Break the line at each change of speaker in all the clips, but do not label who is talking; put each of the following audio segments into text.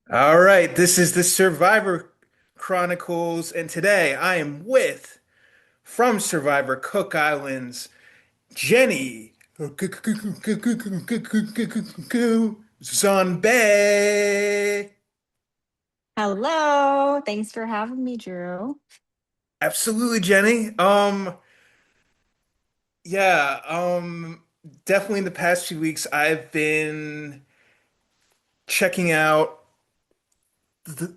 All right, this is the Survivor Chronicles, and today I am with from Survivor Cook Islands, Jenny Zombie.
Hello. Thanks for having me, Drew.
Absolutely, Jenny. Yeah, definitely in the past few weeks I've been checking out the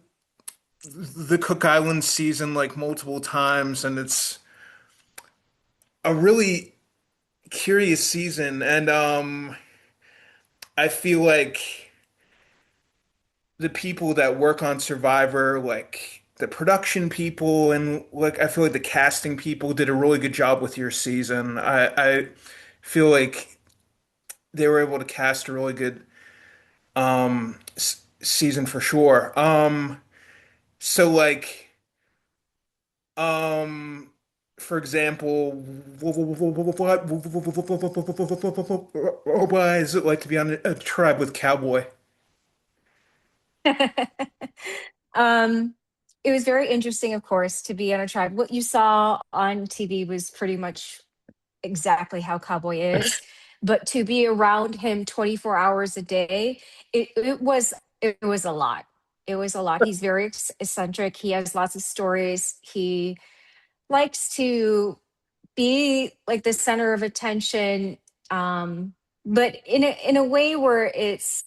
the Cook Islands season like multiple times, and it's a really curious season, and I feel like the people that work on Survivor, like the production people and like I feel like the casting people did a really good job with your season. I feel like they were able to cast a really good season for sure. So like um for example, what is it like to be on a tribe with Cowboy?
Um, it was very interesting, of course, to be on a tribe. What you saw on TV was pretty much exactly how Cowboy is, but to be around him 24 hours a day, it was a lot. It was a lot. He's very eccentric. He has lots of stories. He likes to be like the center of attention, but in a way where he's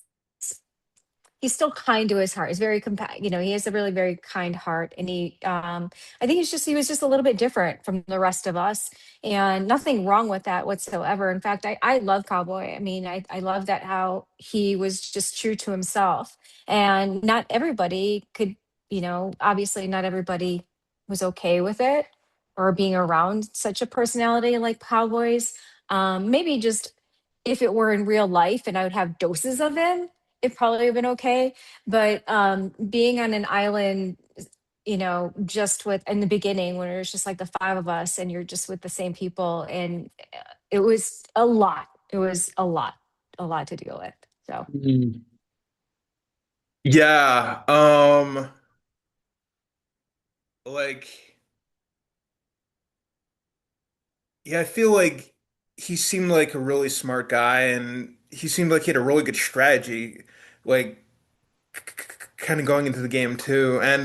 still kind to his heart. He's very he has a really very kind heart, and I think he was just a little bit different from the rest of us, and nothing wrong with that whatsoever. In fact, I love Cowboy. I mean, I love that how he was just true to himself, and not everybody could, obviously not everybody was okay with it or being around such a personality like Cowboys. Maybe just if it were in real life and I would have doses of him, it probably would have been okay. But being on an island, just with in the beginning when it was just like the five of us and you're just with the same people, and it was a lot. It was a lot to deal with. So
Mm. Yeah, like yeah, I feel like he seemed like a really smart guy and he seemed like he had a really good strategy, like kind of going into the game too. And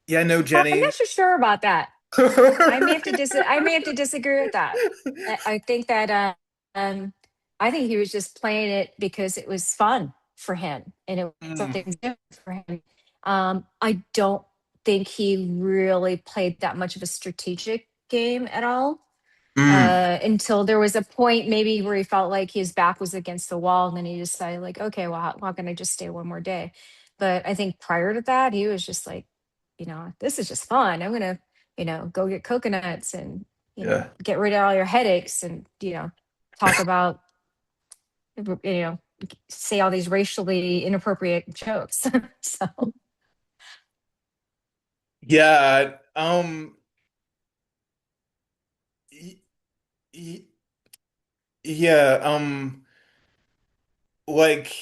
yeah, I know
I'm
Jenny.
not so sure about that. I may have to disagree with that. I think that um I think he was just playing it because it was fun for him and it was
Mm,
something different for him. I don't think he really played that much of a strategic game at all,
mm,
until there was a point maybe where he felt like his back was against the wall, and then he decided like, okay, well, how can I just stay one more day? But I think prior to that, he was just like, this is just fun. I'm gonna, go get coconuts and
yeah.
get rid of all your headaches, and talk about, you know say all these racially inappropriate jokes. So
Yeah, y y yeah, like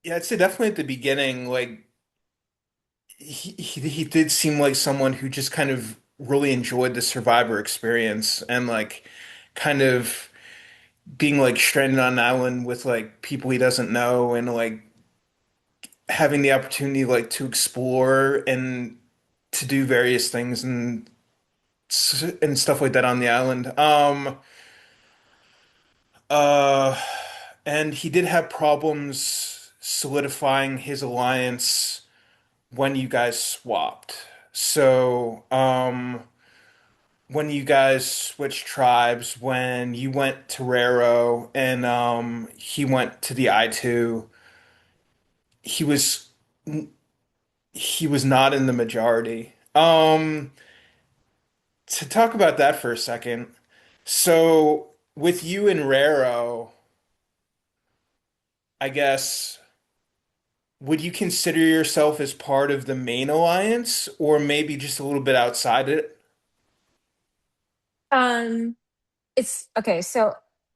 yeah, I'd say definitely at the beginning, like he did seem like someone who just kind of really enjoyed the Survivor experience and like kind of being like stranded on an island with like people he doesn't know and like having the opportunity like to explore and to do various things and stuff like that on the island. Uh and he did have problems solidifying his alliance when you guys swapped. So, when you guys switched tribes, when you went to Raro and he went to the I-2, he was he was not in the majority. To talk about that for a second. So with you and Raro, I guess would you consider yourself as part of the main alliance or maybe just a little bit outside it?
um it's okay. So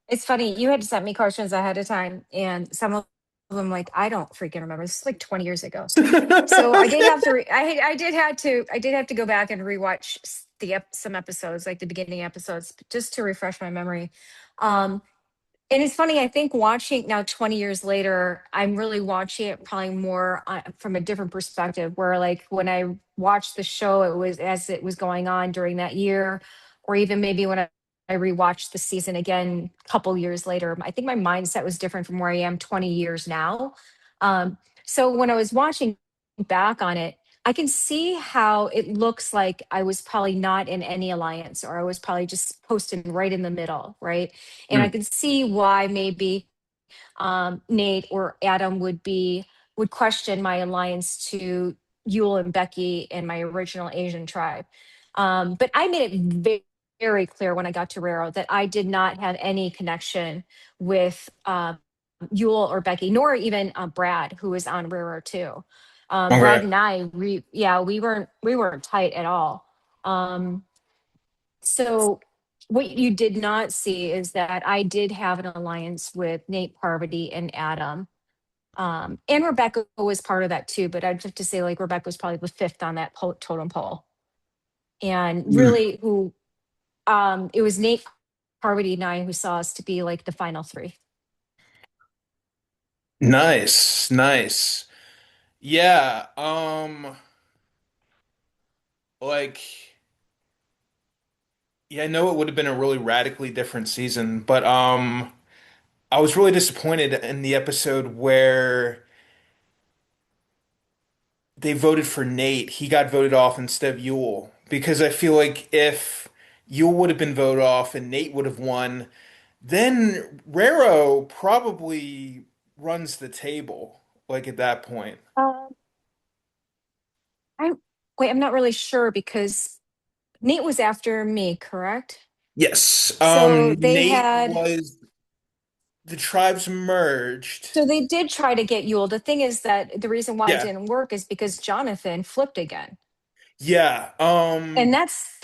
it's funny, you had sent me questions ahead of time, and some of them, like, I don't freaking remember. This is like 20 years ago. So I did have to I did have to go back and rewatch some episodes, like the beginning episodes, just to refresh my memory. Um, and it's funny, I think watching now 20 years later, I'm really watching it probably more from a different perspective, where like when I watched the show, it was as it was going on during that year, or even maybe when I rewatched the season again a couple years later. I think my mindset was different from where I am 20 years now. Um, so when I was watching back on it, I can see how it looks like I was probably not in any alliance, or I was probably just posted right in the middle, right? And I
Mm,
can see why maybe Nate or Adam would question my alliance to Yule and Becky and my original Asian tribe. But I made it very clear when I got to Rero that I did not have any connection with Yule or Becky, nor even Brad, who was on Rero too. Brad
okay.
and I, yeah, we weren't tight at all. Um, so what you did not see is that I did have an alliance with Nate Parvati and Adam. And Rebecca was part of that too, but I'd have to say like Rebecca was probably the fifth on that totem pole. And
Mm,
really who it was Nate Parvati and I who saw us to be like the final three.
nice, nice. Yeah, like yeah, I know it would have been a really radically different season, but I was really disappointed in the episode where they voted for Nate. He got voted off instead of Yule because I feel like if Yule would have been voted off and Nate would have won, then Rero probably runs the table, like at that point.
Um, I wait, I'm not really sure because Nate was after me, correct?
Yes.
So they
Nate
had
was the tribes merged.
so they did try to get Yule. The thing is that the reason why it
Yeah.
didn't work is because Jonathan flipped again.
Yeah.
And that's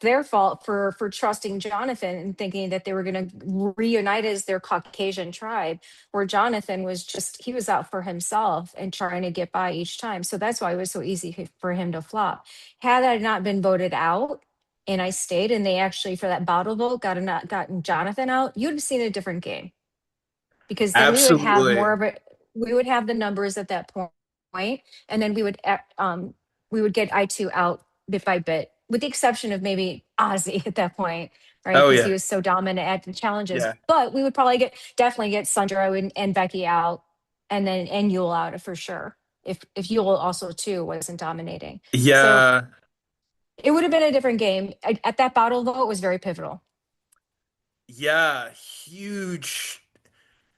their fault for trusting Jonathan and thinking that they were going to reunite as their Caucasian tribe, where Jonathan was just he was out for himself and trying to get by each time. So that's why it was so easy for him to flop. Had I not been voted out and I stayed, and they actually for that bottle vote gotten Jonathan out, you'd have seen a different game, because then we would have more
Absolutely.
of it. We would have the numbers at that point, and then we would get I2 out bit by bit, with the exception of maybe Ozzy at that point, right?
Oh
Because he
yeah.
was so dominant at the challenges.
Yeah.
But we would probably definitely get Sandro and Becky out, and then and Yule out for sure. If Yule also too wasn't dominating, so
Yeah.
it would have been a different game. At that bottle though, it was very pivotal.
Yeah. Huge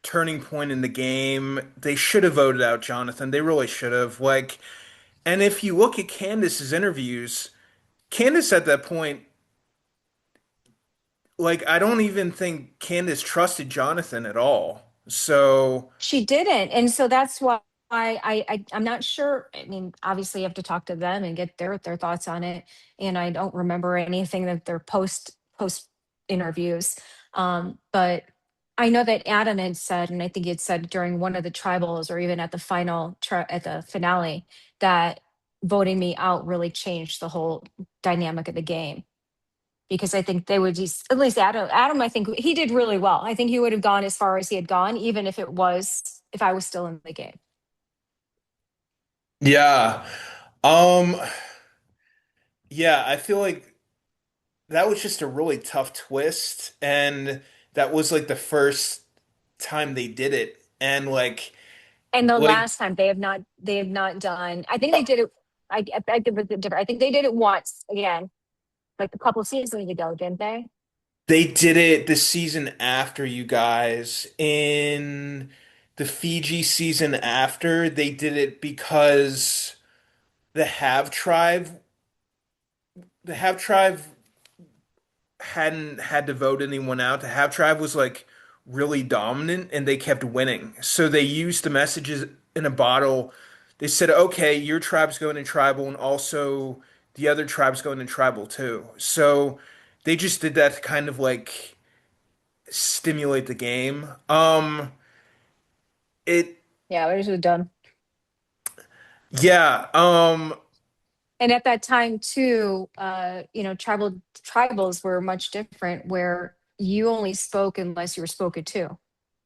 turning point in the game. They should have voted out Jonathan. They really should have. Like, and if you look at Candace's interviews, Candace at that point, like, I don't even think Candace trusted Jonathan at all. So,
She didn't, and so that's why I'm not sure. I mean, obviously, you have to talk to them and get their thoughts on it. And I don't remember anything that their post interviews. But I know that Adam had said, and I think he had said during one of the tribals, or even at the at the finale, that voting me out really changed the whole dynamic of the game, because I think they would just, at least Adam, I think he did really well. I think he would have gone as far as he had gone, even if I was still in the game.
yeah. Um, yeah, I feel like that was just a really tough twist, and that was like the first time they did it. And
And the
like
last time they have not done, I think they did it. I give it different. I think they did it once again, like a couple seasons ago, didn't they?
they did it the season after you guys in the Fiji season after they did it because the Have tribe the Have tribe hadn't had to vote anyone out. The Have tribe was like really dominant and they kept winning. So they used the messages in a bottle. They said, okay, your tribe's going in tribal and also the other tribe's going in tribal too. So they just did that to kind of like stimulate the game. It
Yeah, we should have done.
Yeah.
And at that time too, tribals were much different where you only spoke unless you were spoken to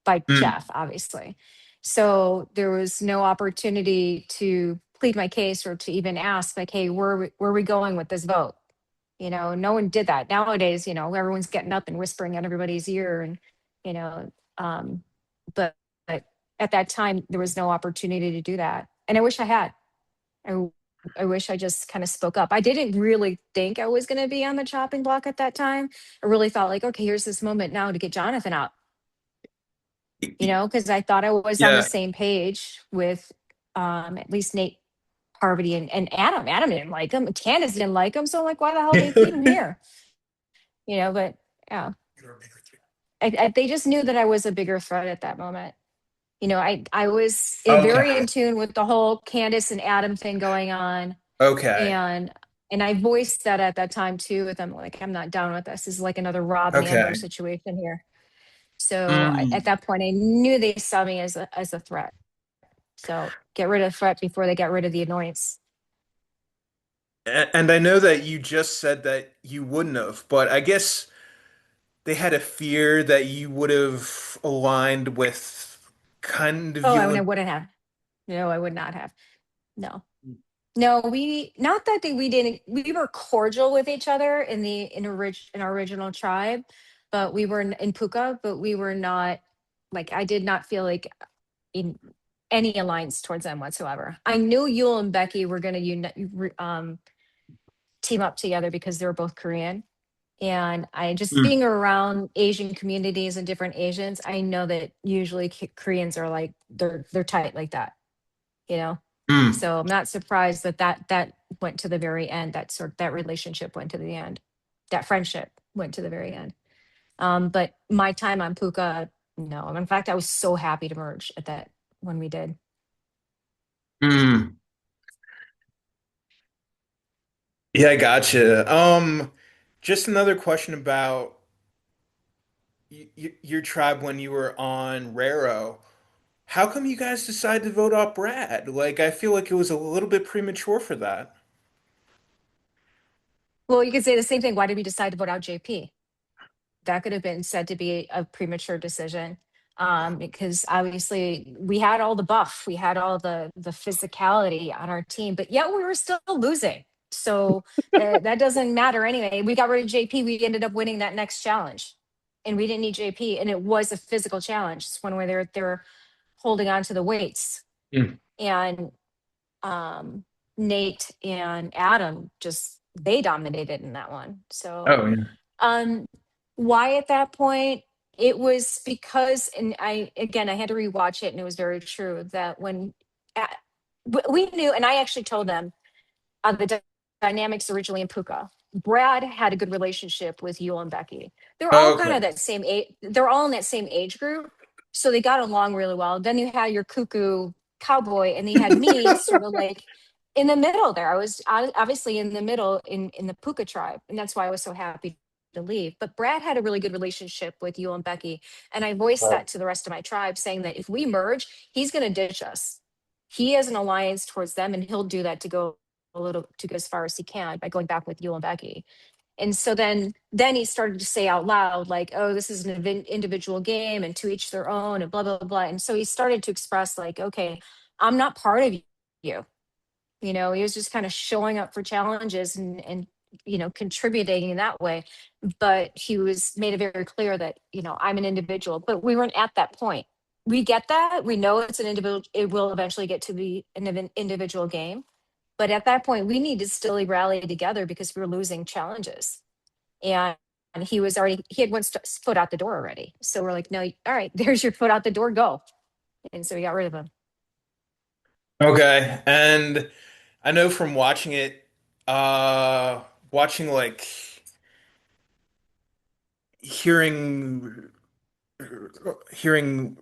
by
mm,
Jeff, obviously. So there was no opportunity to plead my case or to even ask, like, hey, where are we going with this vote? No one did that. Nowadays, everyone's getting up and whispering at everybody's ear and, you know, um, but at that time there was no opportunity to do that. And I wish I had. I I wish I just kind of spoke up. I didn't really think I was going to be on the chopping block at that time. I really thought like, okay, here's this moment now to get Jonathan out, because I thought I was on the
yeah.
same page with at least Nate Parvati and Adam. Adam didn't like him. Candace didn't like him. So I'm like, why the hell they keep him here? But yeah, they just knew that I was a bigger threat at that moment. I was very in
Okay.
tune with the whole Candace and Adam thing going on,
Okay.
and I voiced that at that time too with them, like, I'm not down with this. This is like another Rob and Amber
Okay.
situation here. So at
Mm.
that point, I knew they saw me as a threat. So get rid of the threat before they get rid of the annoyance.
And I know that you just said that you wouldn't have, but I guess they had a fear that you would have aligned with kind of
Oh, I
you.
wouldn't have. No, I would not have. No. No, we not that they, we didn't we were cordial with each other in our original tribe, but we were in Puka, but we were not, like, I did not feel like in any alliance towards them whatsoever. I knew Yul and Becky were going to team up together because they were both Korean. And I just
Mm.
being around Asian communities and different Asians, I know that usually Koreans are like they're tight like that, you know.
Mm.
So I'm not surprised that that went to the very end. That relationship went to the end. That friendship went to the very end. But my time on Puka, no. In fact, I was so happy to merge at that when we did.
Mm. Yeah, I gotcha. Just another question about your tribe when you were on Raro. How come you guys decided to vote off Brad? Like, I feel like it was a little bit premature for that.
Well, you could say the same thing. Why did we decide to vote out JP? That could have been said to be a premature decision, because obviously we had all the buff, we had all the physicality on our team, but yet we were still losing. So that doesn't matter anyway. We got rid of JP. We ended up winning that next challenge, and we didn't need JP. And it was a physical challenge. It's one where they're holding on to the weights,
Mm.
and um, Nate and Adam just they dominated in that one. So
Oh, yeah.
um, why at that point? It was because, and I had to rewatch it, and it was very true that uh, we knew, and I actually told them the dynamics originally in Puka. Brad had a good relationship with Yule and Becky. They're all kind of
Okay.
that same age. They're all in that same age group, so they got along really well. Then you had your cuckoo cowboy, and then you had me, sort of like in the middle there. I was obviously in the middle in the Puka tribe, and that's why I was so happy to leave. But Brad had a really good relationship with Yule and Becky, and I voiced that to the rest of my tribe, saying that if we merge, he's going to ditch us. He has an alliance towards them, and he'll do that to go a little to go as far as he can by going back with Yule and Becky. And so then he started to say out loud, like, oh, this is an individual game and to each their own and blah, blah, blah. And so he started to express, like, okay, I'm not part of you. He was just kind of showing up for challenges and contributing in that way. But he was made it very clear that, I'm an individual, but we weren't at that point. We get that. We know it's an individual, it will eventually get to be an individual game, but at that point, we need to still rally together because we were losing challenges. And he had one foot out the door already. So we're like, no, all right, there's your foot out the door, go. And so we got rid of him.
Okay. And I know from watching it, watching like hearing hearing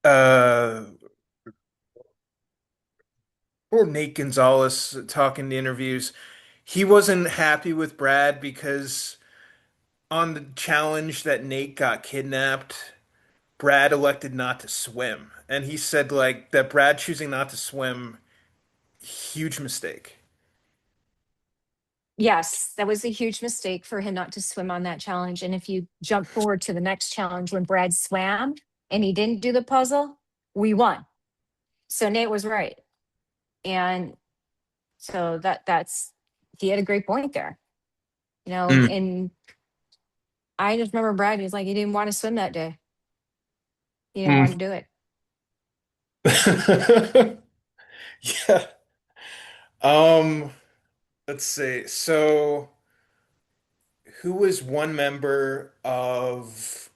uh or Nate Gonzalez talking to interviews, he wasn't happy with Brad because on the challenge that Nate got kidnapped, Brad elected not to swim. And he said like that Brad choosing not to swim, huge mistake.
Yes, that was a huge mistake for him not to swim on that challenge. And if you jump forward to the next challenge when Brad swam and he didn't do the puzzle, we won. So Nate was right. And so that's he had a great point there.
Mm.
And I just remember Brad, he's like, he didn't want to swim that day. He didn't want
Mm.
to do it.
Yeah. Um, let's see. So, who was one member of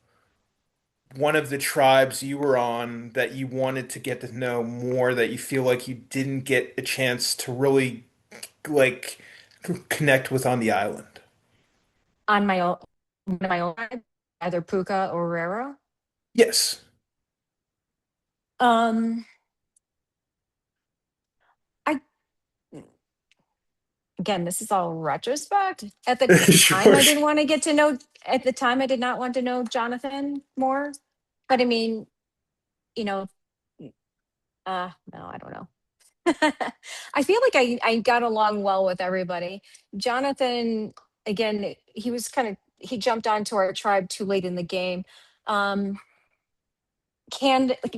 one of the tribes you were on that you wanted to get to know more that you feel like you didn't get a chance to really like connect with on the island?
On my own, either Puka or Rero.
Yes.
Um, I Again, this is all retrospect. At the time,
Sure.
I didn't want to get to know. At the time, I did not want to know Jonathan more. But I mean, you know, no, I don't know. I feel like I got along well with everybody. Jonathan, again, he jumped onto our tribe too late in the game. Um,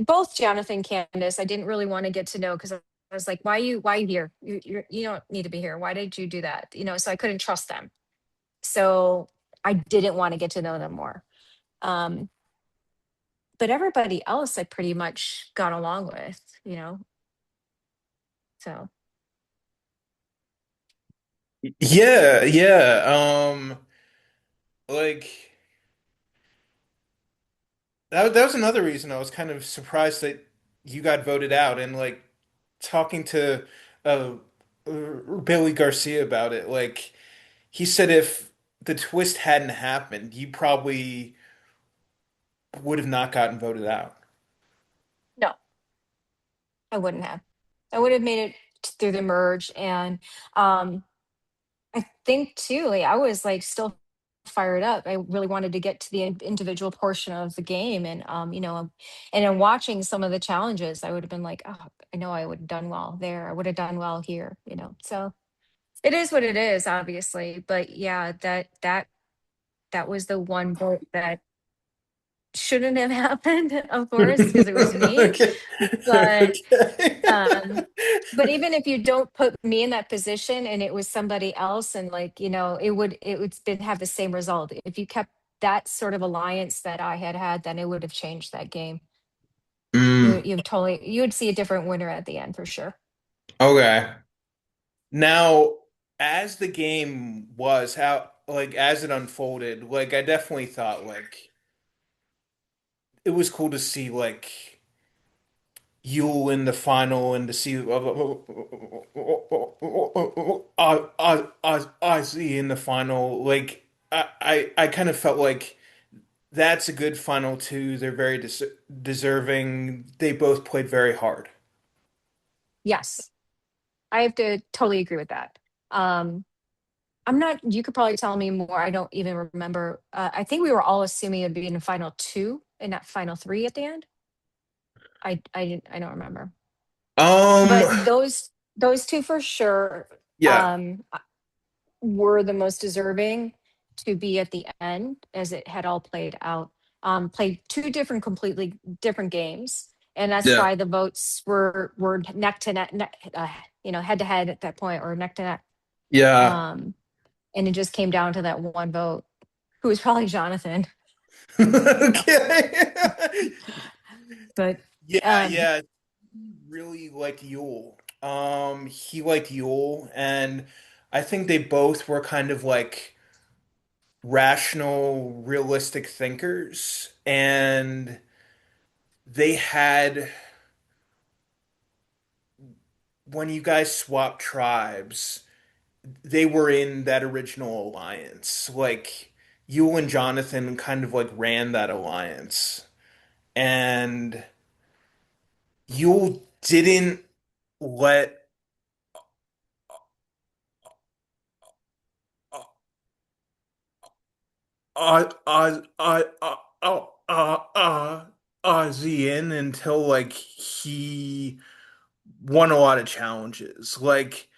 both Jonathan, Candace, I didn't really want to get to know because I was like, why here? You don't need to be here. Why did you do that? So I couldn't trust them. So I didn't want to get to know them more. Um, but everybody else I pretty much got along with. So
Yeah, yeah. Like that was another reason I was kind of surprised that you got voted out and like talking to uh Billy Garcia about it, like he said if the twist hadn't happened, you probably would have not gotten voted out.
no, I wouldn't have. I would have made it through the merge. And I think too, like I was like still fired up. I really wanted to get to the individual portion of the game. And in watching some of the challenges, I would have been like, oh, I know I would have done well there. I would have done well here. So it is what it is, obviously. But yeah, that was the one vote that shouldn't have happened, of course, because it was me.
Okay.
But
Okay.
um, but even if you don't put me in that position and it was somebody else, and like, it would been have the same result. If you kept that sort of alliance that I had, then it would have changed that game.
Mm,
You would see a different winner at the end for sure.
okay. Now, as the game was, how like as it unfolded, like I definitely thought like it was cool to see like Yule in the final and to see Ozzy in the final. Like I kind of felt like that's a good final too. They're very deserving. They both played very hard.
Yes, I have to totally agree with that. Um, I'm not, you could probably tell me more. I don't even remember. I think we were all assuming it'd be in the final two and not final three at the end. I don't remember.
Um,
But those two for sure
yeah,
were the most deserving to be at the end as it had all played out. Played two completely different games. And that's
yeah,
why the votes were neck to head to head at that point, or neck to neck.
yeah.
Um, and it just came down to that one vote, who was probably Jonathan.
Okay.
But
Yeah,
um,
yeah. He really liked Yule. He liked Yule, and I think they both were kind of like rational, realistic thinkers, and they had when you guys swapped tribes, they were in that original alliance. Like Yule and Jonathan kind of like ran that alliance, and Yule didn't let Ozzy in until like he won a lot of challenges. Like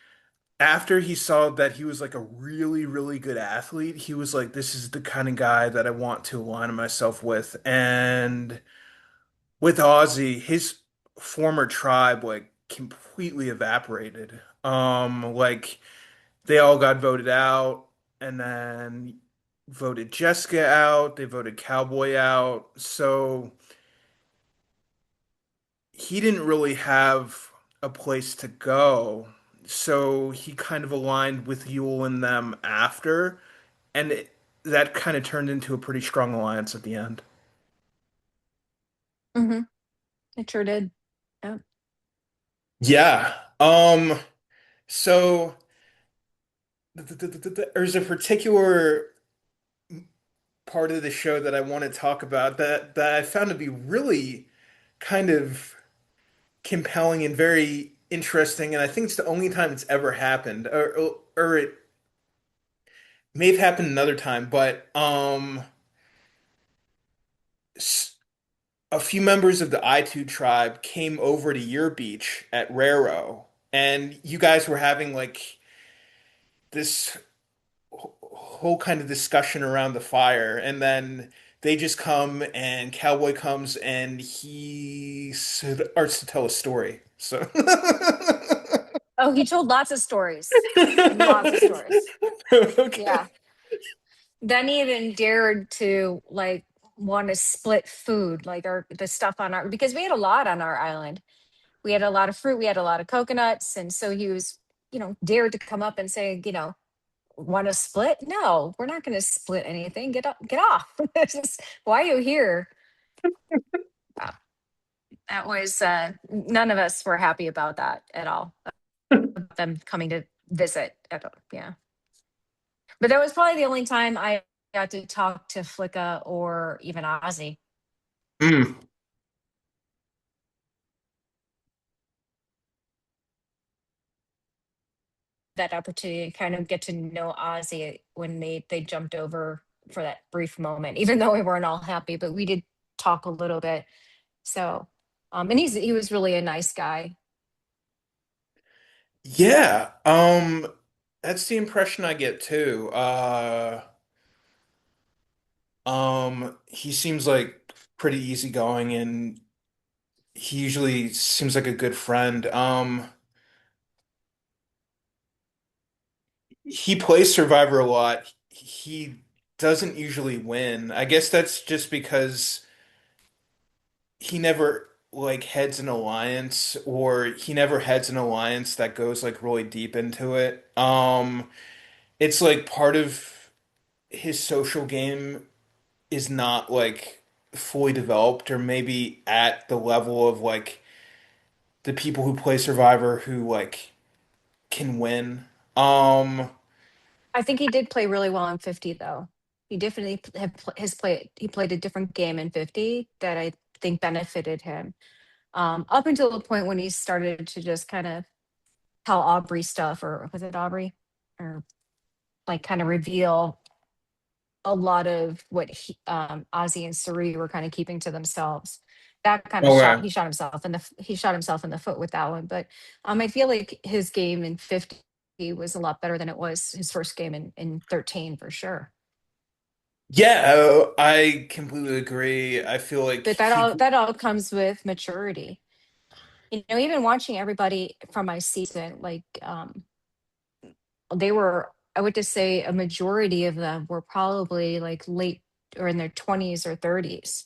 after he saw that he was like a really, really good athlete, he was like, this is the kind of guy that I want to align myself with. And with Ozzy, his former tribe like completely evaporated. Like they all got voted out and then voted Jessica out, they voted Cowboy out. So he didn't really have a place to go. So he kind of aligned with Yule and them after, and that kind of turned into a pretty strong alliance at the end.
Hmm. It sure did. Yeah.
Yeah. So there's a particular part of the show that I want to talk about that I found to be really kind of compelling and very interesting, and I think it's the only time it's ever happened, or it may have happened another time, but s- a few members of the I2 tribe came over to your beach at Raro, and you guys were having like this whole kind of discussion around the fire, and then they just come and Cowboy comes and he starts to tell a story. So
Oh, he told lots of stories. Lots of stories.
okay.
Yeah. Then he even dared to like want to split food, like our the stuff on our because we had a lot on our island. We had a lot of fruit, we had a lot of coconuts, and so he was, dared to come up and say, want to split? No, we're not going to split anything. Get off. This is- Why are you here? Uh, That was none of us were happy about that at all. Them coming to visit. Yeah, but that was probably the only time I got to talk to Flicka or even Ozzy.
Mm.
That opportunity to kind of get to know Ozzy when they jumped over for that brief moment, even though we weren't all happy, but we did talk a little bit. So, and he was really a nice guy.
Yeah, that's the impression I get too. He seems like pretty easygoing and he usually seems like a good friend. He plays Survivor a lot. He doesn't usually win. I guess that's just because he never like heads an alliance or he never heads an alliance that goes like really deep into it. It's like part of his social game is not like fully developed or maybe at the level of like the people who play Survivor who like can win. Um,
I think he did play really well in 50 though. He definitely he played a different game in 50 that I think benefited him. Up until the point when he started to just kind of tell Aubrey stuff, or was it Aubrey? Or like kind of reveal a lot of what Ozzy and Suri were kind of keeping to themselves. That kind of
okay.
he shot himself in the foot with that one. But I feel like his game in 50 was a lot better than it was his first game in 13 for sure.
Yeah, I completely agree. I feel like
But that all comes with maturity. Even watching everybody from my season, like they were, I would just say a majority of them were probably like late or in their 20s or 30s,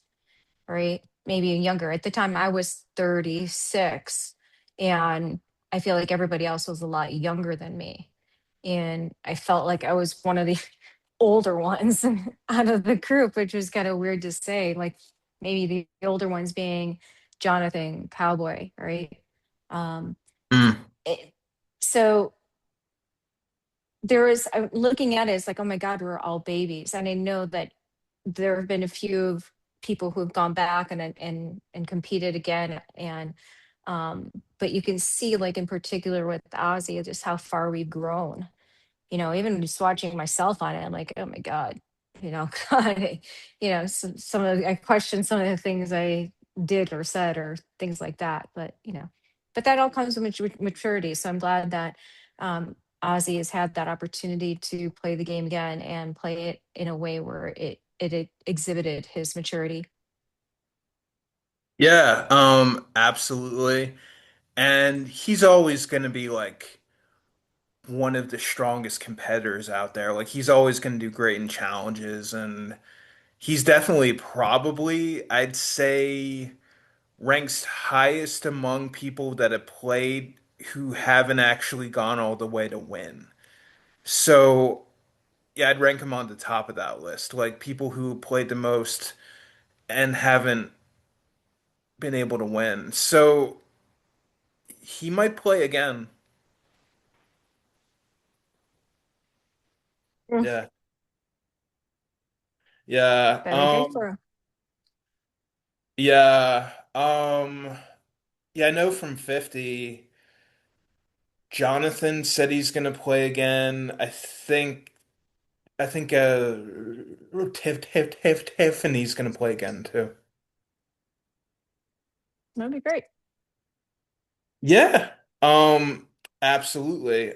right? Maybe younger. At the time, I was 36, and I feel like everybody else was a lot younger than me. And I felt like I was one of the older ones out of the group, which was kind of weird to say. Like maybe the older ones being Jonathan, Cowboy, right? Um,
Mm.
it, so there is, I'm looking at it, it's like, oh my God, we're all babies. And I know that there have been a few of people who have gone back and competed again. And but you can see like in particular with Ozzy, just how far we've grown. Even just watching myself on it, I'm like, oh my God, God, some of I question some of the things I did or said or things like that. But but that all comes with maturity. So I'm glad that Ozzy has had that opportunity to play the game again and play it in a way where it exhibited his maturity.
Yeah, absolutely. And he's always going to be like one of the strongest competitors out there. Like he's always going to do great in challenges, and he's definitely probably, I'd say, ranks highest among people that have played who haven't actually gone all the way to win. So, yeah, I'd rank him on the top of that list. Like people who played the most and haven't been able to win. So, he might play again.
Mm.
Yeah. Yeah.
That'd be great for him.
Yeah. Yeah, I know from 50, Jonathan said he's gonna play again. I think Tiffany's gonna play again too.
That'd be great.
Yeah. Um, absolutely.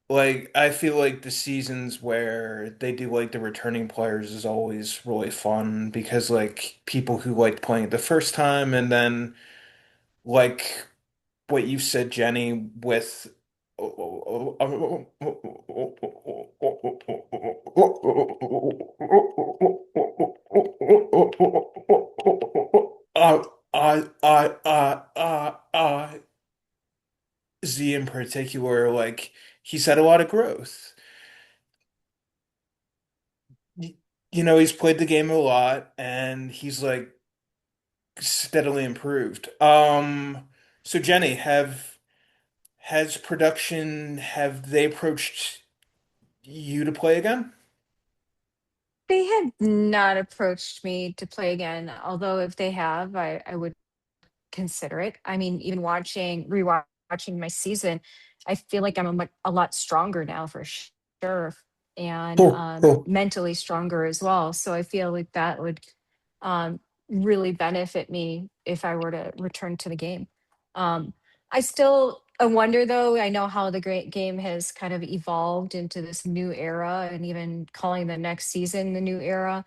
Like I feel like the seasons where they do like the returning players is always really fun because like people who like playing it the first time and then like what you said, Jenny, with uh, uh, uh, Z in particular, like he's had a lot of growth. Y- You know, he's played the game a lot and he's like steadily improved. So Jenny, have has production have they approached you to play again?
They have not approached me to play again, although if they have, I would consider it. I mean, even rewatching my season, I feel like I'm a lot stronger now for sure, and
Cool, cool.
mentally stronger as well. So I feel like that would um, really benefit me if I were to return to the game. I still I wonder though. I know how the great game has kind of evolved into this new era, and even calling the next season the new era.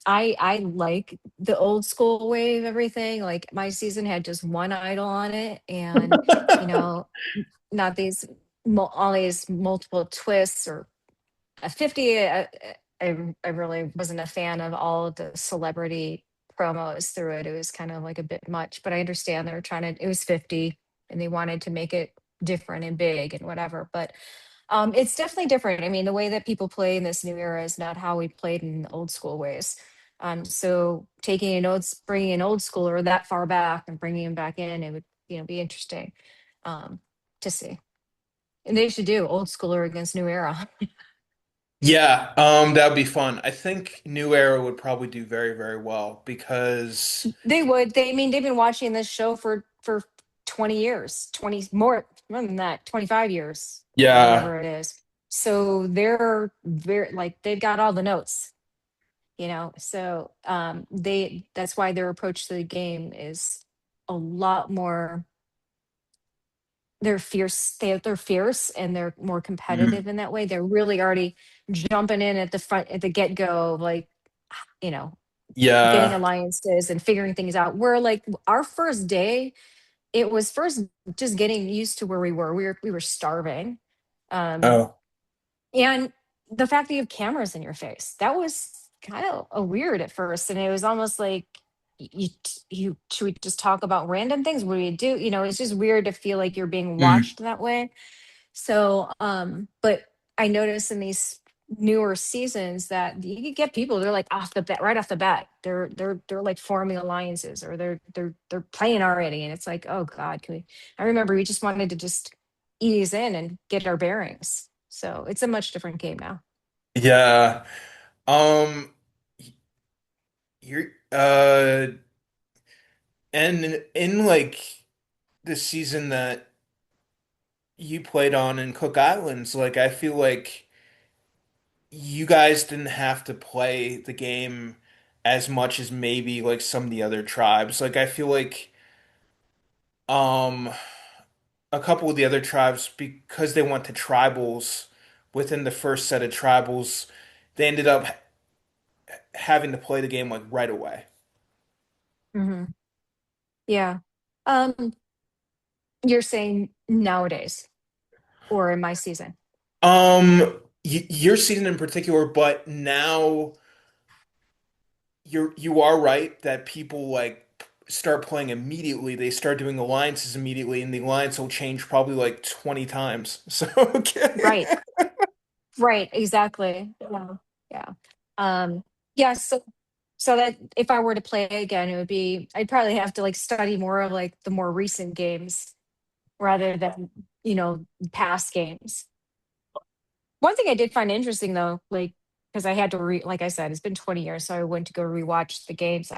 I like the old school way of everything. Like my season had just one idol on it, and you know, not these all these multiple twists or a 50. I really wasn't a fan of all of the celebrity promos through it. It was kind of like a bit much, but I understand they were trying to. It was 50, and they wanted to make it different and big and whatever. But it's definitely different. I mean, the way that people play in this new era is not how we played in old school ways. So bringing an old schooler that far back and bringing him back in, it would, be interesting um, to see. And they should do old schooler against new era.
Yeah, that would be fun. I think New Era would probably do very, very well because
They would. I mean, they've been watching this show for 20 years, 20 more than that, 25 years or
yeah,
whatever it is. So they're very like they've got all the notes. So that's why their approach to the game is a lot more. They're fierce. They're fierce and they're more
mm,
competitive in that way. They're really already jumping in at the front at the get-go, like, you know getting
yeah.
alliances and figuring things out. Where like our first day, it was first just getting used to where we were. We were starving. Um,
Oh,
And the fact that you have cameras in your face, that was kind of a weird at first. And it was almost like you should we just talk about random things? What do you do? It's just weird to feel like you're being
mm,
watched that way. So, but I noticed in these newer seasons that you could get people, they're like right off the bat, they're like forming alliances or they're playing already. And it's like, oh God, I remember we just wanted to just ease in and get our bearings. So it's a much different game now.
yeah. Um, you're and in like the season that you played on in Cook Islands, like I feel like you guys didn't have to play the game as much as maybe like some of the other tribes. Like I feel like um a couple of the other tribes, because they went to tribals within the first set of tribals, they ended up having to play the game like right away.
Hmm. Yeah. Um, you're saying nowadays or in my season?
Your season in particular, but now you are right that people like start playing immediately. They start doing alliances immediately, and the alliance will change probably like 20 times. So okay.
Right. Right. Exactly. Yeah. Yeah. Yeah. So that if I were to play again, it would be, I'd probably have to like study more of like the more recent games rather than, you know, past games. One thing I did find interesting though, like, because I had to like I said, it's been 20 years, so I went to go rewatch the games.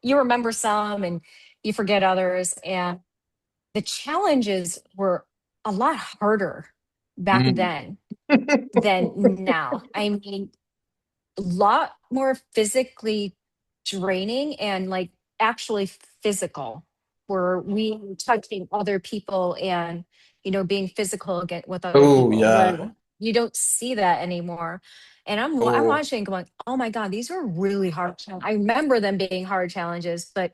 You remember some and you forget others. And the challenges were a lot harder back
Mm.
then than now. I mean, a lot more physically draining and like actually physical, where we were touching other people and being physical again with other
Oh
people, where
yeah.
you don't see that anymore. And I'm
Oh.
watching going, oh my god, these are really hard I remember them being hard challenges, but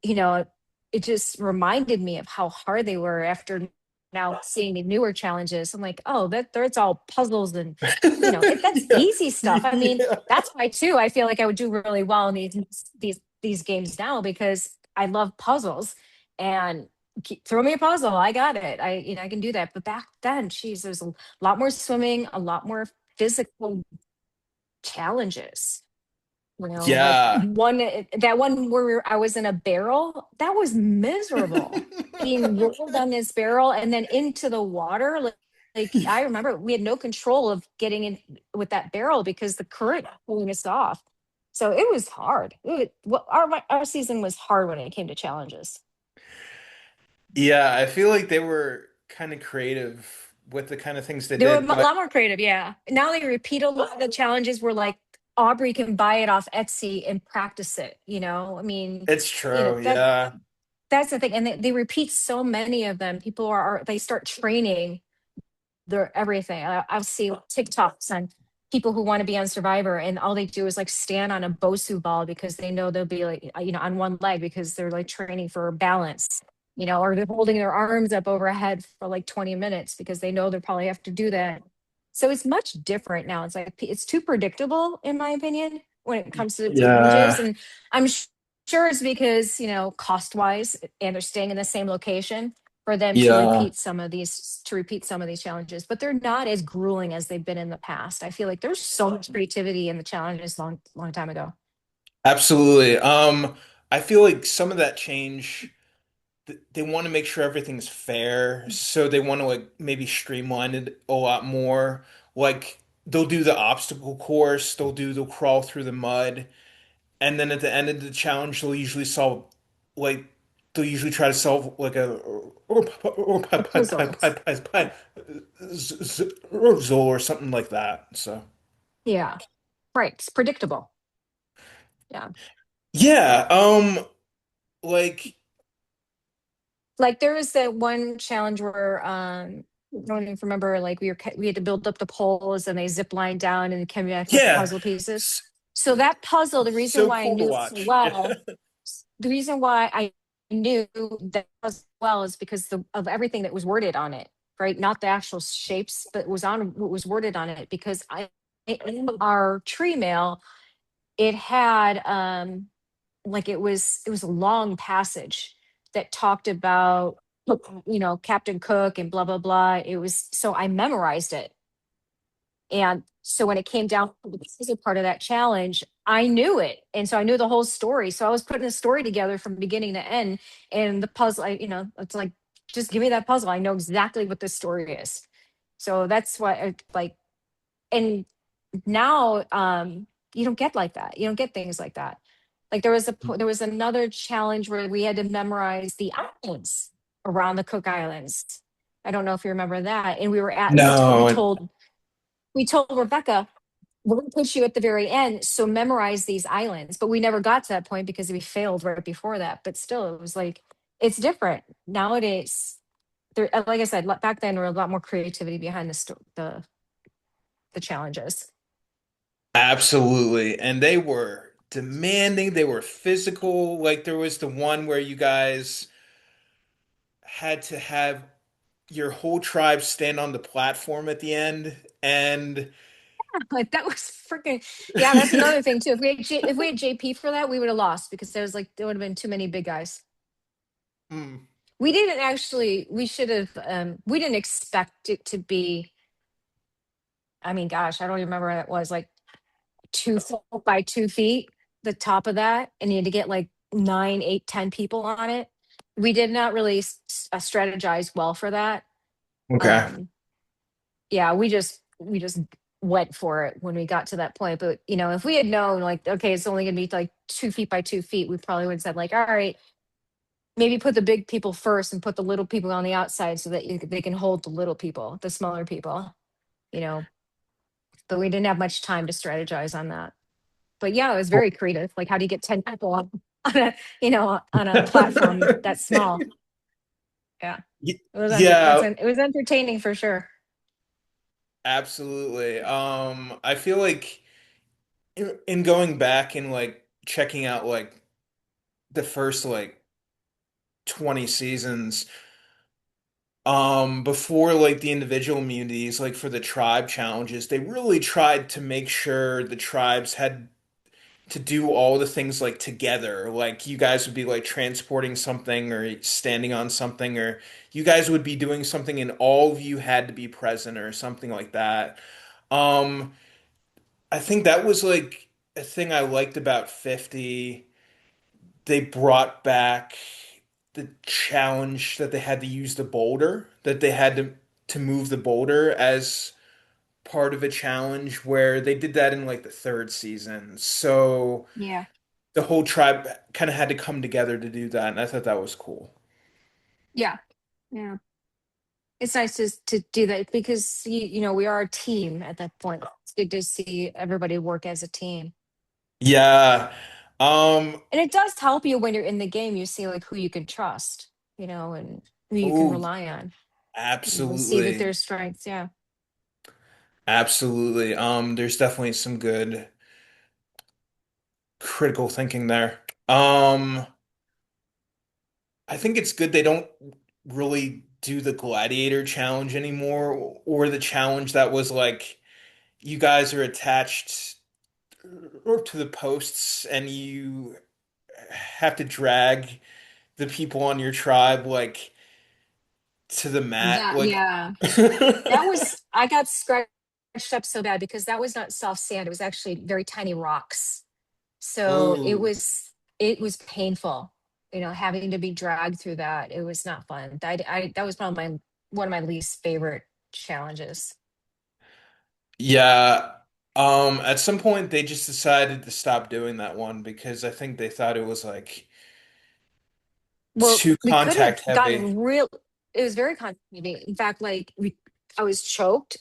you know, it just reminded me of how hard they were after now seeing the newer challenges. I'm like, oh, that's all puzzles and that's
Yeah.
easy stuff. I mean,
Yeah.
that's why too. I feel like I would do really well in these games now because I love puzzles and throw me a puzzle. I got it. I can do that. But back then, geez, there's a lot more swimming, a lot more physical challenges. Like
Yeah.
that one where I was in a barrel, that was miserable. Being rolled on this barrel and then into the water. Like I remember we had no control of getting in with that barrel because the current pulling us off. So it was hard. Our season was hard when it came to challenges.
Yeah, I feel like they were kind of creative with the kind of things they
They were
did,
a
but
lot more creative, yeah. Now they repeat a lot of the challenges where like Aubrey can buy it off Etsy and practice it, I mean,
it's
you know,
true.
that
Yeah.
that's the thing. And they repeat so many of them. People they start training their everything. I'll see TikToks on people who want to be on Survivor and all they do is like stand on a Bosu ball because they know they'll be like, on one leg because they're like training for balance, or they're holding their arms up overhead for like 20 minutes because they know they'll probably have to do that. So it's much different now. It's like, it's too predictable, in my opinion, when it comes to the challenges.
Yeah.
And I'm sure it's because, cost wise, and they're staying in the same location for them
Yeah.
to repeat some of these challenges, but they're not as grueling as they've been in the past. I feel like there's so much creativity in the challenges long time ago.
Absolutely. I feel like some of that change, they want to make sure everything's fair, so they want to like maybe streamline it a lot more. Like they'll do the obstacle course, they'll crawl through the mud, and then at the end of the challenge, like they'll usually try to solve like a
A puzzle.
puzzle or something like that. So
Yeah. Right. It's predictable. Yeah.
yeah, like
Like there was that one challenge where I don't even remember, like we had to build up the poles and they zip line down and came back with the
yeah,
puzzle pieces.
s-
So that puzzle, the reason
so
why I
cool to
knew it so
watch.
well, the reason why I knew that puzzle well is because of everything that was worded on it, right? Not the actual shapes, but was on what was worded on it. Because in our tree mail, it had like it was a long passage that talked about Captain Cook and blah blah blah. It was, so I memorized it. And so when it came down to the puzzle part of that challenge, I knew it. And so I knew the whole story. So I was putting a story together from beginning to end. And the puzzle, it's like, just give me that puzzle. I know exactly what this story is. So that's what like, and now you don't get like that. You don't get things like that. Like there was another challenge where we had to memorize the islands around the Cook Islands. I don't know if you remember that. And we were at
No,
we told Rebecca, we're going to put you at the very end. So memorize these islands. But we never got to that point because we failed right before that. But still, it was like, it's different nowadays. There, like I said, back then, there was a lot more creativity behind the challenges.
Absolutely. And they were demanding, they were physical. Like there was the one where you guys had to have your whole tribe stand on the platform at the end. And
Like that was freaking yeah. That's another thing too. If we had JP for that, we would have lost because there would have been too many big guys.
mm,
We didn't actually. We should have. We didn't expect it to be. I mean, gosh, I don't even remember what it was like 2 foot by 2 feet. The top of that, and you had to get like 9, 8, 10 people on it. We did not really strategize well for that.
okay.
Um, yeah, we just went for it when we got to that point. But if we had known like, okay, it's only gonna be like 2 feet by 2 feet, we probably would have said like, all right, maybe put the big people first and put the little people on the outside so that they can hold the little people, the smaller people, you know. But we didn't have much time to strategize on that. But yeah, it was very creative. Like, how do you get 10 people on a on a platform that small? Yeah,
Yeah,
it was entertaining for sure.
absolutely. I feel like in going back and like checking out like the first like 20 seasons, before like the individual immunities, like for the tribe challenges, they really tried to make sure the tribes had to do all the things like together. Like you guys would be like transporting something or standing on something, or you guys would be doing something and all of you had to be present or something like that. Um, I think that was like a thing I liked about 50. They brought back the challenge that they had to use the boulder, that they had to move the boulder as part of a challenge where they did that in like the third season. So
Yeah.
the whole tribe kind of had to come together to do that, and I thought that was cool.
Yeah. Yeah. It's nice to do that because we are a team at that point. It's good to see everybody work as a team.
Yeah. Um,
And it does help you when you're in the game, you see like who you can trust, and who you can
oh,
rely on. See that
absolutely.
there's strengths. Yeah.
Absolutely. There's definitely some good critical thinking there. Um, I think it's good they don't really do the gladiator challenge anymore, or the challenge that was like you guys are attached to the posts and you have to drag the people on your tribe like to the mat.
That
Like,
yeah. I got scratched up so bad because that was not soft sand. It was actually very tiny rocks. So
oh,
it was painful, having to be dragged through that. It was not fun. That was probably one of my least favorite challenges.
yeah. At some point they just decided to stop doing that one because I think they thought it was like
Well,
too
we could have
contact heavy.
gotten real. It was very constipating. In fact, like I was choked.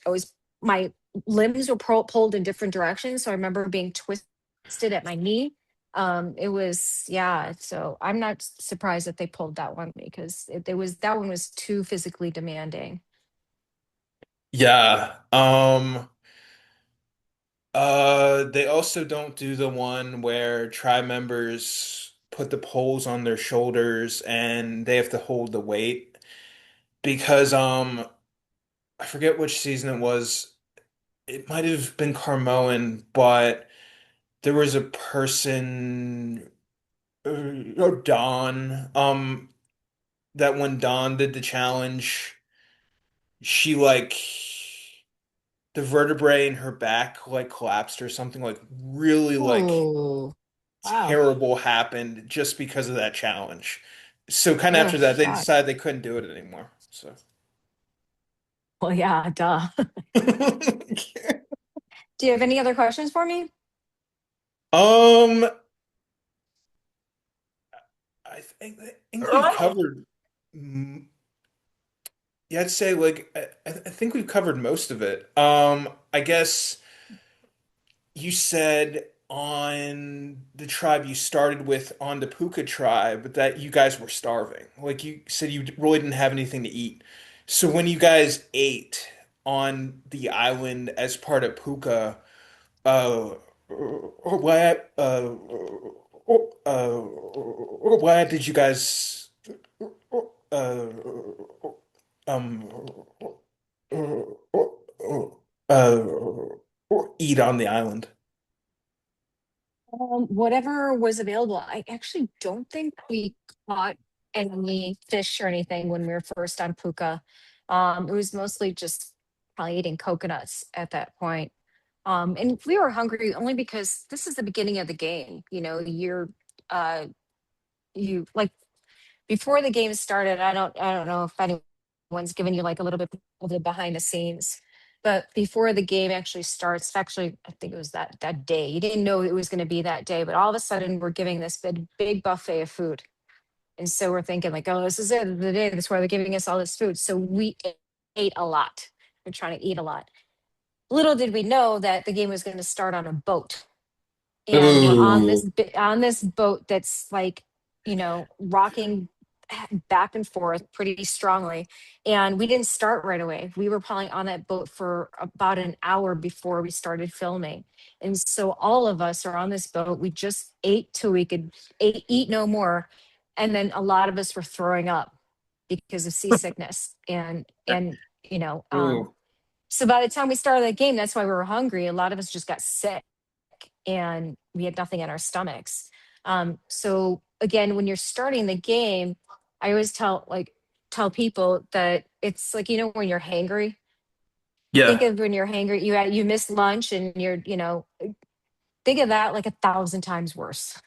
My limbs were pulled in different directions. So I remember being twisted at my knee. It was yeah. So I'm not surprised that they pulled that one because that one was too physically demanding.
Yeah. They also don't do the one where tribe members put the poles on their shoulders and they have to hold the weight because I forget which season it was. It might have been Carmoan, but there was a person or Dawn that when Dawn did the challenge, she like the vertebrae in her back like collapsed or something like really like
Oh, wow.
terrible happened just because of that challenge. So kind of
Oh,
after that, they
God.
decided they couldn't do it anymore. So,
Well, yeah, duh. Do you have any other questions for me?
um, I think we've covered. Yeah, I'd say like I think we've covered most of it. I guess you said on the tribe you started with, on the Puka tribe, that you guys were starving. Like you said, you really didn't have anything to eat. So when you guys ate on the island as part of Puka, uh, why did you guys uh, um, uh, eat on the island?
Whatever was available. I actually don't think we caught any fish or anything when we were first on Puka. It was mostly just probably eating coconuts at that point. And we were hungry only because this is the beginning of the game. You know, uh you like before the game started, I don't know if anyone's given you like a little bit of the behind the scenes, but before the game actually starts, actually I think it was that day. You didn't know it was going to be that day, but all of a sudden we're giving this big buffet of food. And so we're thinking like, oh, this is it, the day. That's why they're giving us all this food. So we ate a lot. We're trying to eat a lot. Little did we know that the game was going to start on a boat, and we're on
Ooh.
on this boat that's like, rocking back and forth pretty strongly. And we didn't start right away. We were probably on that boat for about an hour before we started filming. And so all of us are on this boat. We just ate till we could eat no more. And then a lot of us were throwing up because of seasickness. And you know um
Ooh.
so by the time we started the game, that's why we were hungry. A lot of us just got sick and we had nothing in our stomachs. So again, when you're starting the game, I always tell people that it's like, when you're hangry. Think
Yeah.
of when you're hangry, you miss lunch and think of that like 1,000 times worse.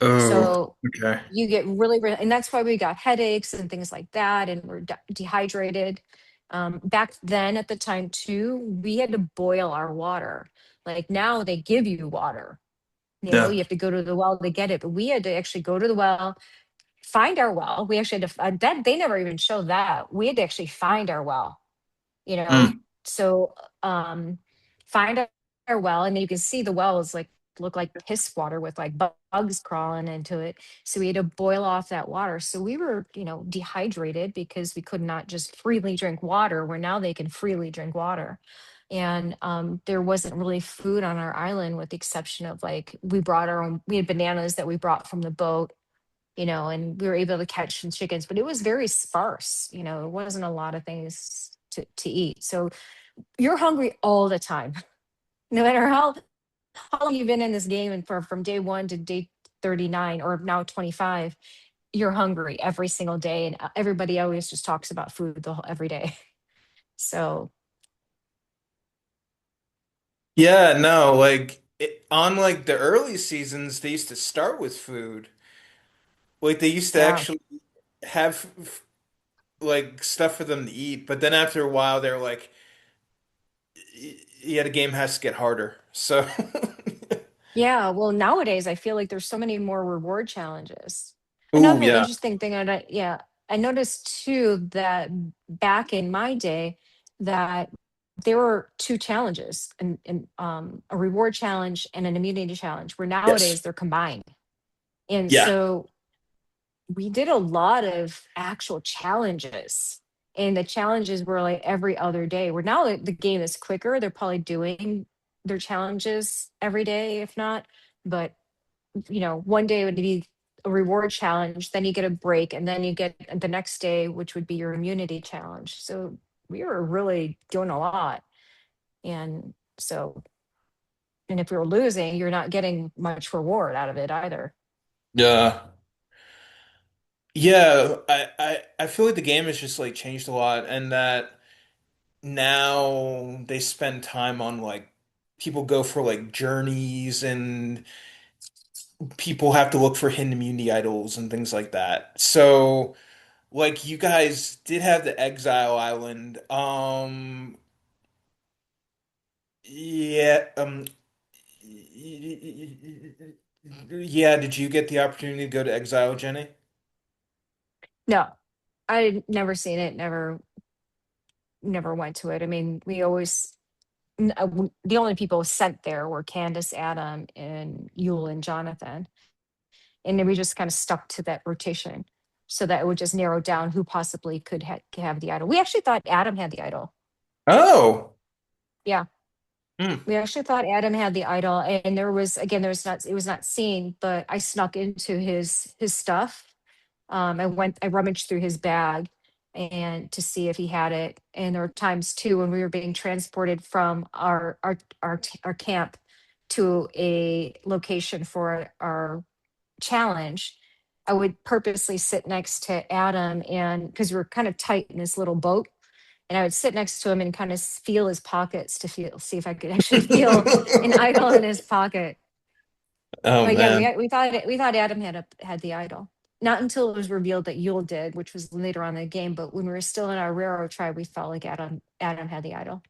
Oh,
So
okay.
you get and that's why we got headaches and things like that, and we're dehydrated. Back then, at the time too, we had to boil our water. Like now, they give you water.
Yeah.
You have to go to the well to get it, but we had to actually go to the well, find our well. We actually had to, that they never even showed that. We had to actually find our well, you know.
Mm.
So find our well, and then you can see the well is like look like piss water with like bugs crawling into it. So we had to boil off that water. So we were, dehydrated because we could not just freely drink water, where now they can freely drink water. And there wasn't really food on our island, with the exception of like we had bananas that we brought from the boat, and we were able to catch some chickens, but it was very sparse. It wasn't a lot of things to eat. So you're hungry all the time, no matter how long you've been in this game, and from day one to day 39 or now 25, you're hungry every single day. And everybody always just talks about food every day. So
Yeah, no, on like the early seasons, they used to start with food. Like they used to
yeah.
actually have like stuff for them to eat, but then after a while, they're like, yeah, the game has to get harder. So,
Yeah, well, nowadays I feel like there's so many more reward challenges.
ooh,
Another
yeah,
interesting thing, I noticed too that back in my day, that there were two challenges, and a reward challenge and an immunity challenge, where
yes,
nowadays they're combined. And
yeah,
so we did a lot of actual challenges. And the challenges were like every other day. Where now the game is quicker. They're probably doing their challenges every day, if not. But one day would be a reward challenge, then you get a break, and then you get the next day, which would be your immunity challenge. So we were really doing a lot. And so, and if we were losing, you're not getting much reward out of it either.
yeah, yeah. I feel like the game has just like changed a lot, and that now they spend time on like people go for like journeys and people have to look for hidden immunity idols and things like that. So, like you guys did have the Exile Island. Yeah, yeah, did you get the opportunity to go to Exile, Jenny?
No, I never seen it, never went to it. I mean, we always The only people sent there were Candace, Adam, and Yule and Jonathan. And then we just kind of stuck to that rotation so that it would just narrow down who possibly could have the idol. We actually thought Adam had the idol.
Oh.
Yeah.
Hmm.
We actually thought Adam had the idol, and there was, again, there was not, it was not seen, but I snuck into his stuff. I rummaged through his bag and to see if he had it. And there were times too when we were being transported from our camp to a location for our challenge. I would purposely sit next to Adam, and because we were kind of tight in this little boat, and I would sit next to him and kind of feel his pockets to see if I could actually feel an idol in his pocket.
Oh
But yeah,
man.
we thought Adam had the idol. Not until it was revealed that Yule did, which was later on in the game. But when we were still in our railroad tribe, we felt like Adam had the idol.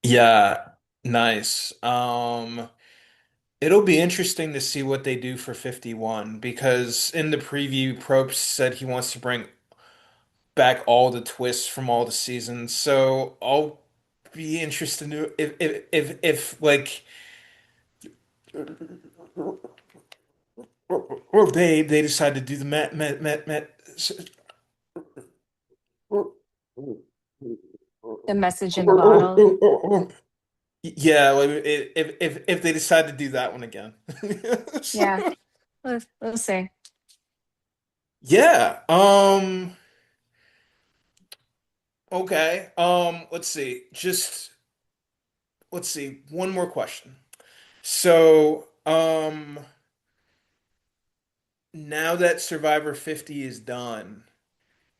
Yeah, nice. It'll be interesting to see what they do for 51 because in the preview, Probst said he wants to bring back all the twists from all the seasons. So I'll be interested to if like or they decide to do the Met.
The message in the bottle.
Yeah, like if they decide to do that one again.
Yeah, let's see.
Yeah. Okay. Let's see. Let's see. One more question. So, now that Survivor 50 is done,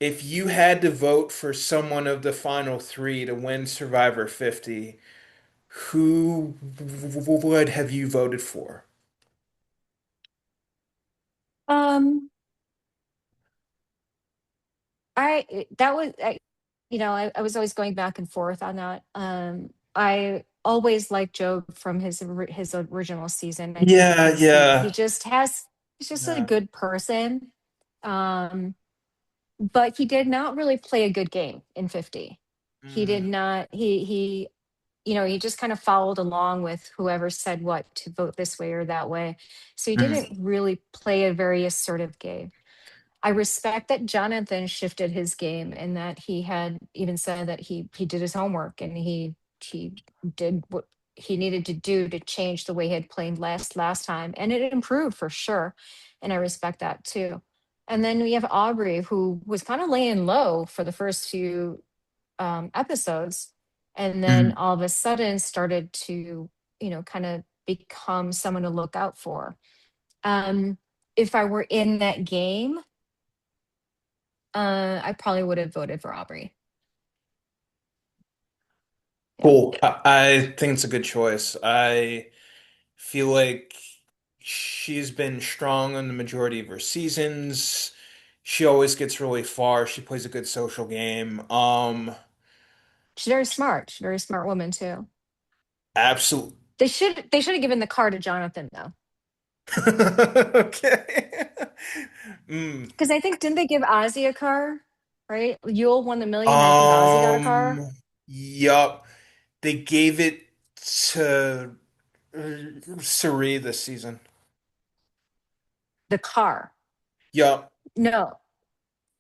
if you had to vote for someone of the final three to win Survivor 50, who would have you voted for?
Um, that was I was always going back and forth on that. I always liked Job from his original season. I think
Yeah,
because he
yeah.
just has he's just a
Yeah.
good person. Um, but he did not really play a good game in 50. He did
Mm,
not he he just kind of followed along with whoever said what to vote this way or that way. So he didn't
mm,
really play a very assertive game. I respect that Jonathan shifted his game and that he had even said that he did his homework and he did what he needed to do to change the way he had played last time, and it improved for sure. And I respect that too. And then we have Aubrey, who was kind of laying low for the first few episodes, and then
mm.
all of a sudden started to kind of become someone to look out for. Um, if I were in that game, I probably would have voted for Aubrey. Yeah.
Cool. I think it's a good choice. I feel like she's been strong on the majority of her seasons. She always gets really far. She plays a good social game.
She's very smart. She's a very smart woman too.
Absolutely.
They should have given the car to Jonathan though.
Okay. Mm.
Because I think didn't they give Ozzy a car? Right? Yule won the million. I think Ozzy got a car.
Um, yup. They gave it to Suri this season.
The car.
Yup.
No.
Oh,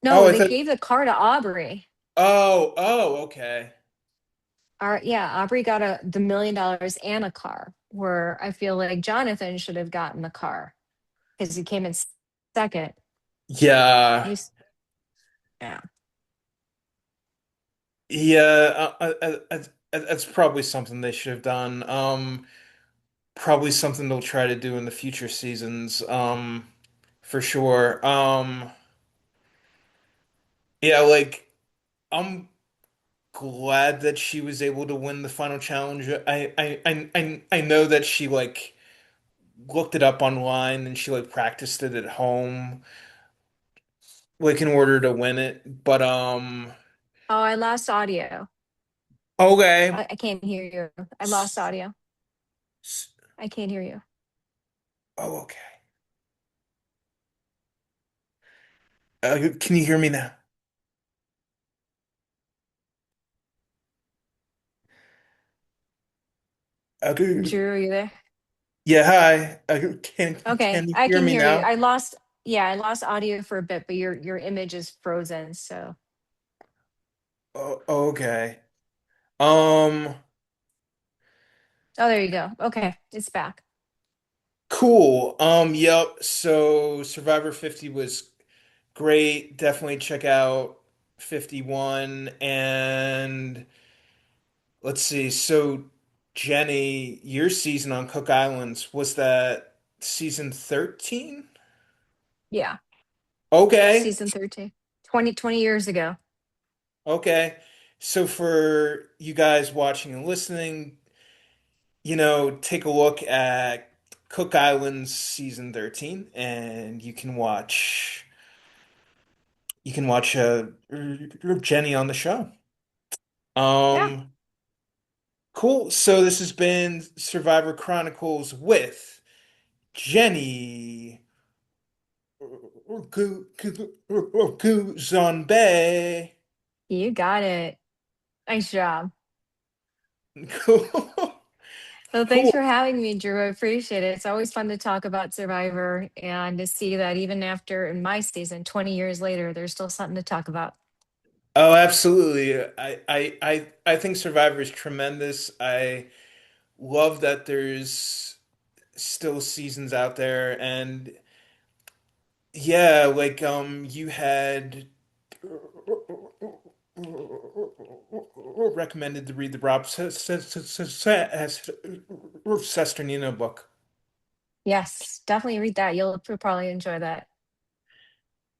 No,
I
they
thought.
gave the car to Aubrey.
Oh, okay.
Yeah, Aubrey got the $1 million and a car, where I feel like Jonathan should have gotten the car because he came in second.
Yeah.
He's yeah.
Yeah, that's probably something they should have done. Probably something they'll try to do in the future seasons. For sure. Yeah, like I'm glad that she was able to win the final challenge. I know that she like looked it up online and she like practiced it at home, like in order to win it. But
Oh, I lost audio.
okay.
I can't hear you. I lost audio.
S-
I can't hear you.
Oh, okay. Can you hear me now? Okay.
Drew, are you there?
Yeah, hi. Can
Okay,
you
I
hear
can
me
hear you.
now?
Yeah, I lost audio for a bit, but your image is frozen. So,
Oh, okay. Um,
oh, there you go. Okay, it's back.
cool. Yep. So Survivor 50 was great. Definitely check out 51. And let's see. So Jenny, your season on Cook Islands, was that season 13?
Yeah,
Okay.
season 13. 20 years ago.
Okay. So for you guys watching and listening, take a look at Cook Islands season 13 and you can watch Jenny on the show.
Yeah,
Um cool. So this has been Survivor Chronicles with Jenny Guzon Bay.
you got it. Nice job.
Cool.
Well, thanks
Cool.
for having me, Drew. I appreciate it. It's always fun to talk about Survivor and to see that even after in my season, 20 years later, there's still something to talk about.
Oh, absolutely. I think Survivor is tremendous. I love that there's still seasons out there, and yeah, like you had recommended to read the Rob Sesternino book.
Yes, definitely read that. You'll probably enjoy that.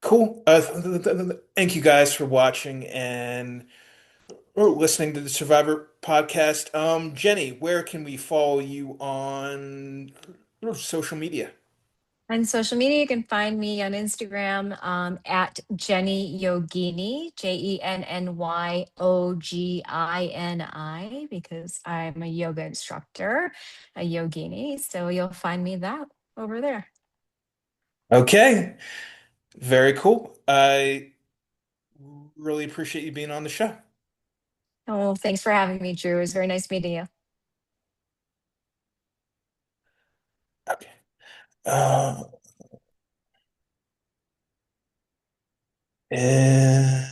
Cool. Thank you guys for watching and listening to the Survivor podcast. Jenny, where can we follow you on social media?
On social media, you can find me on Instagram at Jenny Yogini, JennyOgini, because I'm a yoga instructor, a yogini. So you'll find me that over there.
Okay, very cool. I really appreciate you being on the show.
Oh, thanks for having me, Drew. It was very nice meeting you.
Okay. Uh, and